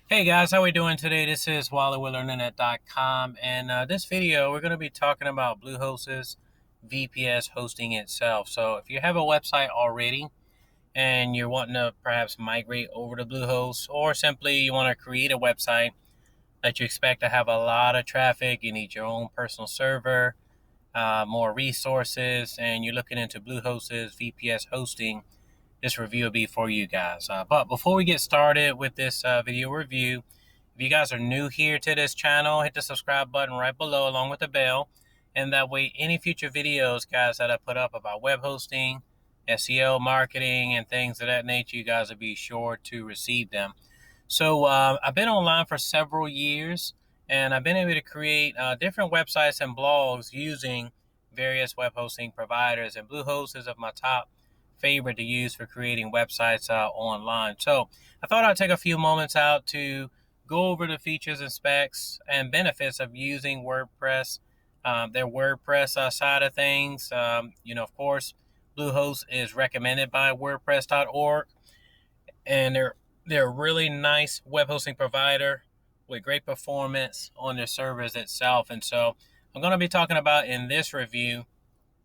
Hey guys, how we doing today? This is WallyWithInternet.com, and this video we're going to be talking about Bluehost's VPS hosting itself. So if you have a website already and you're wanting to perhaps migrate over to Bluehost, or simply you want to create a website that you expect to have a lot of traffic, you need your own personal server, more resources, and you're looking into Bluehost's VPS hosting, this review will be for you guys. But before we get started with this video review, if you guys are new here to this channel, hit the subscribe button right below along with the bell. And that way, any future videos, guys, that I put up about web hosting, SEO, marketing, and things of that nature, you guys will be sure to receive them. So I've been online for several years, and I've been able to create different websites and blogs using various web hosting providers. And Bluehost is of my top favorite to use for creating websites online. So I thought I'd take a few moments out to go over the features and specs and benefits of using WordPress, their WordPress side of things. Of course, Bluehost is recommended by WordPress.org, and they're a really nice web hosting provider with great performance on their servers itself. And so I'm going to be talking about in this review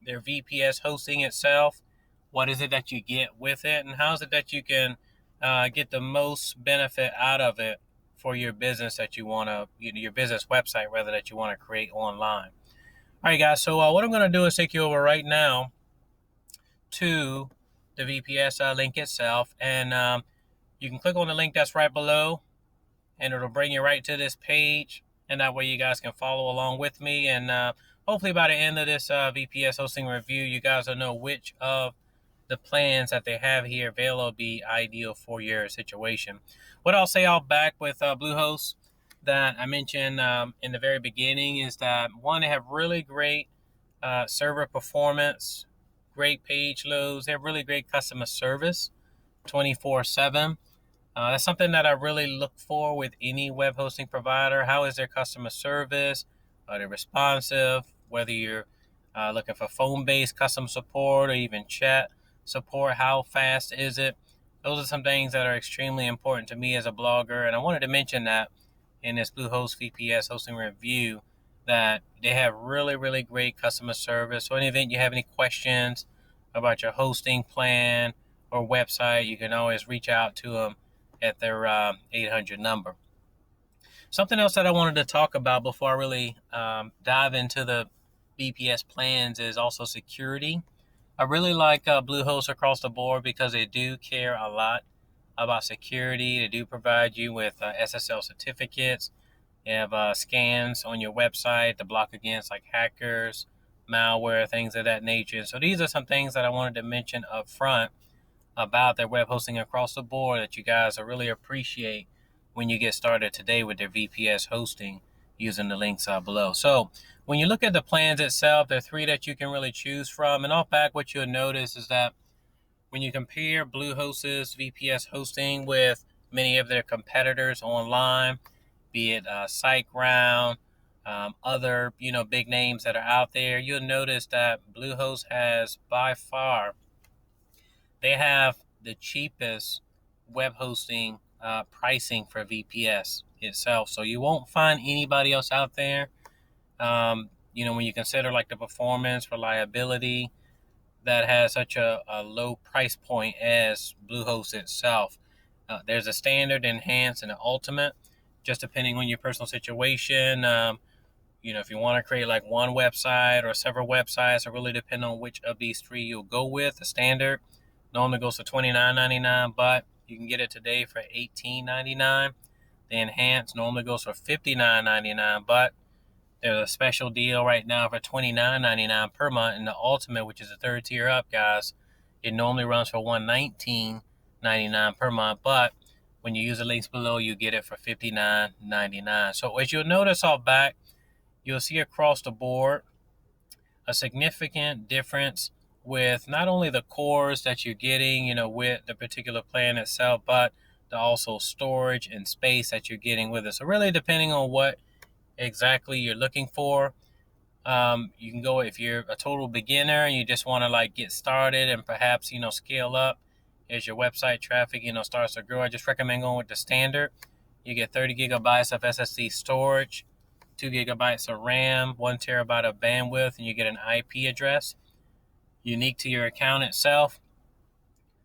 their VPS hosting itself. What is it that you get with it, and how is it that you can get the most benefit out of it for your business that you want to, your business website rather, that you want to create online. All right, guys. So what I'm going to do is take you over right now to the VPS link itself, and you can click on the link that's right below, and it'll bring you right to this page. And that way you guys can follow along with me. And hopefully by the end of this VPS hosting review, you guys will know which of the plans that they have here available will be ideal for your situation. What I'll say out back with Bluehost that I mentioned in the very beginning is that, one, they have really great server performance, great page loads. They have really great customer service 24/7. That's something that I really look for with any web hosting provider. How is their customer service? Are they responsive? Whether you're looking for phone-based customer support or even chat support, how fast is it? Those are some things that are extremely important to me as a blogger, and I wanted to mention that in this Bluehost VPS hosting review, that they have really, really great customer service. So in the event you have any questions about your hosting plan or website, you can always reach out to them at their 800 number. Something else that I wanted to talk about before I really dive into the VPS plans is also security. I really like Bluehost across the board because they do care a lot about security. They do provide you with SSL certificates. They have scans on your website to block against like hackers, malware, things of that nature. So these are some things that I wanted to mention up front about their web hosting across the board that you guys will really appreciate when you get started today with their VPS hosting using the links below. So when you look at the plans itself, there are three that you can really choose from. And off back, what you'll notice is that when you compare Bluehost's VPS hosting with many of their competitors online, be it SiteGround, other big names that are out there, you'll notice that Bluehost has by far, they have the cheapest web hosting pricing for VPS itself. So you won't find anybody else out there. When you consider like the performance, reliability, that has such a low price point as Bluehost itself. There's a standard, enhanced, and an ultimate, just depending on your personal situation. If you want to create like one website or several websites, it really depends on which of these three you'll go with. The standard normally goes for $29.99, but you can get it today for $18.99. The enhanced normally goes for $59.99, but there's a special deal right now for $29.99 per month. And the ultimate, which is the third tier up, guys, it normally runs for $119.99 per month, but when you use the links below, you get it for $59.99. So as you'll notice off back, you'll see across the board a significant difference with not only the cores that you're getting, with the particular plan itself, but the also storage and space that you're getting with it. So really depending on what exactly you're looking for, you can go, if you're a total beginner and you just want to like get started and perhaps, scale up as your website traffic, starts to grow. I just recommend going with the standard. You get 30 gigabytes of SSD storage, 2 gigabytes of RAM, 1 terabyte of bandwidth, and you get an IP address unique to your account itself.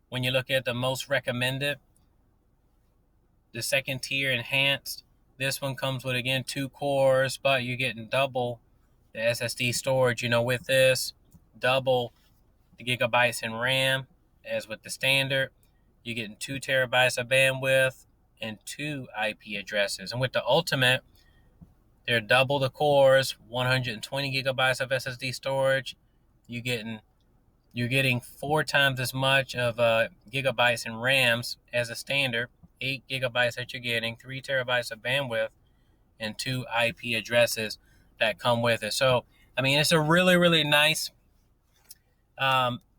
When you look at the most recommended, the second tier enhanced, this one comes with, again, 2 cores, but you're getting double the SSD storage, with this, double the gigabytes in RAM as with the standard. You're getting 2 terabytes of bandwidth and 2 IP addresses. And with the ultimate, they're double the cores, 120 gigabytes of SSD storage. You're getting 4 times as much of gigabytes in RAMs as a standard, 8 gigabytes that you're getting, 3 terabytes of bandwidth, and 2 IP addresses that come with it. So, it's a really, really nice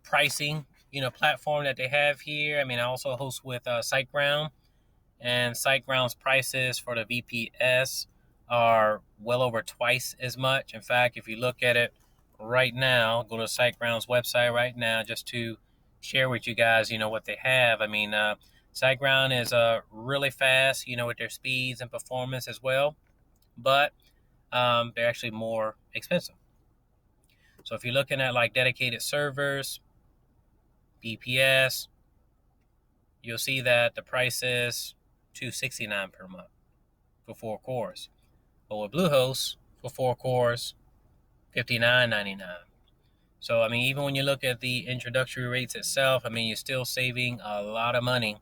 pricing, platform that they have here. I also host with SiteGround, and SiteGround's prices for the VPS are well over twice as much. In fact, if you look at it right now, go to SiteGround's website right now just to share with you guys, what they have. SiteGround is really fast, with their speeds and performance as well, but they're actually more expensive. So if you're looking at like dedicated servers, VPS, you'll see that the price is $269 per month for 4 cores. But with Bluehost, for 4 cores, $59.99. So, even when you look at the introductory rates itself, you're still saving a lot of money.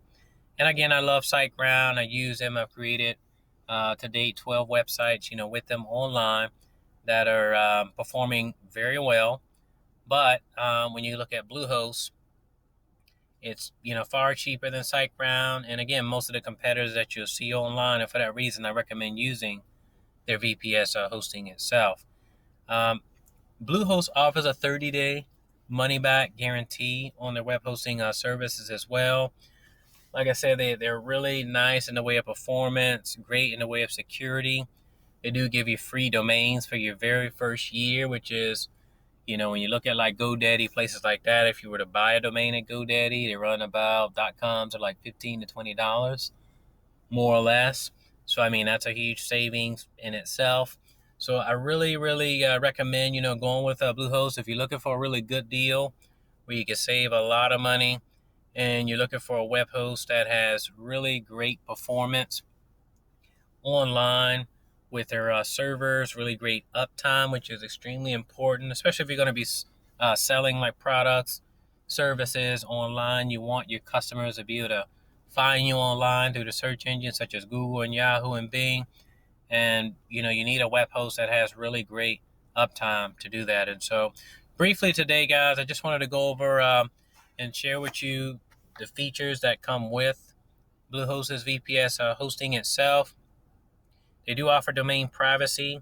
And again, I love SiteGround. I use them. I've created to date 12 websites, with them online that are performing very well. But when you look at Bluehost, it's, far cheaper than SiteGround. And again, most of the competitors that you'll see online, and for that reason, I recommend using their VPS hosting itself. Bluehost offers a 30-day money-back guarantee on their web hosting services as well. Like I said, they're really nice in the way of performance, great in the way of security. They do give you free domains for your very first year, which is, when you look at like GoDaddy, places like that, if you were to buy a domain at GoDaddy, they run about .coms are like $15 to $20, more or less. So, that's a huge savings in itself. So I really, really recommend, going with Bluehost if you're looking for a really good deal where you can save a lot of money and you're looking for a web host that has really great performance online with their servers, really great uptime, which is extremely important, especially if you're going to be selling like products, services online. You want your customers to be able to find you online through the search engines such as Google and Yahoo and Bing. And, you need a web host that has really great uptime to do that. And so briefly today, guys, I just wanted to go over and share with you the features that come with Bluehost's VPS hosting itself. They do offer domain privacy.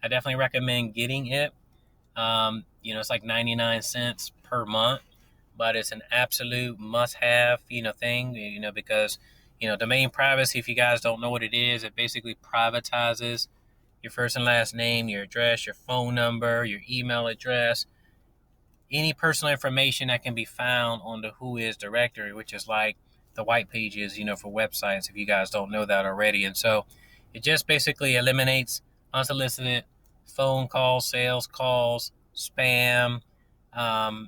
I definitely recommend getting it. It's like 99 cents per month, but it's an absolute must-have, thing, because, domain privacy, if you guys don't know what it is, it basically privatizes your first and last name, your address, your phone number, your email address, any personal information that can be found on the Whois directory, which is like the white pages, for websites, if you guys don't know that already. And so it just basically eliminates unsolicited phone calls, sales calls, spam, a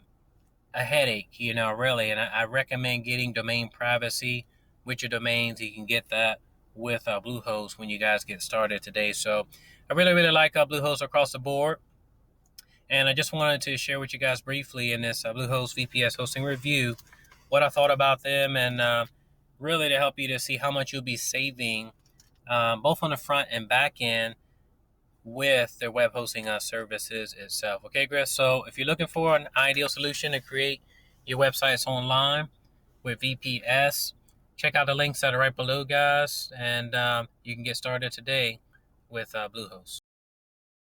headache, really. And I recommend getting domain privacy with your domains. You can get that with Bluehost when you guys get started today. So I really, really like Bluehost across the board. And I just wanted to share with you guys briefly in this Bluehost VPS hosting review what I thought about them, and really to help you to see how much you'll be saving both on the front and back end with their web hosting services itself. Okay, Chris? So if you're looking for an ideal solution to create your websites online with VPS, check out the links that are right below, guys, and you can get started today with Bluehost.